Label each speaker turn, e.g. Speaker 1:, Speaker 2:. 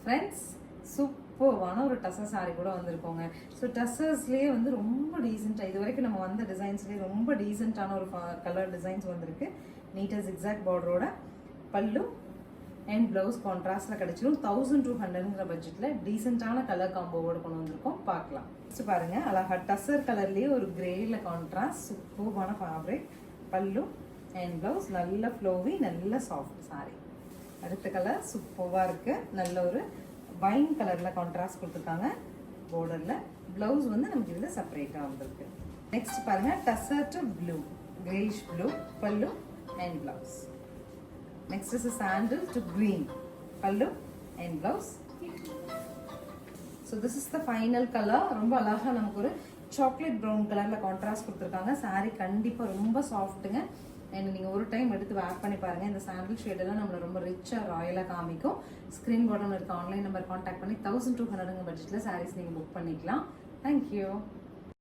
Speaker 1: Friends சூப்பர்வான ஒரு tussar sorry கூட வந்திருக்கோங்க. So டசர்ஸ்லேயே வந்து ரொம்ப டீசெண்டாக இது வரைக்கும் நம்ம வந்த டிசைன்ஸ்லேயே ரொம்ப டீசெண்டான ஒரு கலர் டிசைன்ஸ் வந்திருக்கு. நீட்டாக ஜிக்ஸாக் பார்டரோட பல்லு அண்ட் ப்ளவுஸ் கான்ட்ராஸ்டில் கிடச்சிடும். 1200ங்கிற பட்ஜெட்டில் டீசெண்டான கலர் காம்போவோடு கொண்டு வந்திருக்கோம். பார்க்கலாம். ஸோ பாருங்கள், அழகா டசர் கலர்லேயே ஒரு கிரேயில் கான்ட்ராஸ்ட் சூப்பர்வான ஃபேப்ரிக். பல்லு அண்ட் ப்ளவுஸ் நல்ல ஃப்ளோவி, நல்ல சாஃப்ட் சாரி. அடுத்த கலர் சூப்பராக இருக்குது. நல்ல ஒரு வைன் கலரில் கான்ட்ராஸ்ட் கொடுத்துருக்காங்க பார்டரில். ப்ளவுஸ் வந்து நமக்கு இதில் செப்பரேட்டாக வந்திருக்கு. நெக்ஸ்ட் பாருங்கள், tussar to blue, greyish blue pallu and blouse. Next is sandal to green pallu and blouse. So this is the final colour. ரொம்ப அழகாக நமக்கு ஒரு சாக்லேட் ப்ரௌன் கலரில் கான்ட்ராஸ்ட் கொடுத்துருக்காங்க. சாரீ கண்டிப்பாக ரொம்ப சாஃப்ட்டுங்க. அண்ட் நீங்கள் ஒரு டைம் எடுத்து வேர் பண்ணி பாருங்கள். இந்த சாண்டில் ஷேடெல்லாம் நம்மளை ரொம்ப ரிச்சாக ராயலாக காமிக்கும். ஸ்க்ரீன் பாட்டம் இருக்க ஆன்லைன் நம்பர் கான்டாக்ட் பண்ணி 1200 பட்ஜெட்டில் சாரீஸ் நீங்கள் புக் பண்ணிக்கலாம். தேங்க்யூ.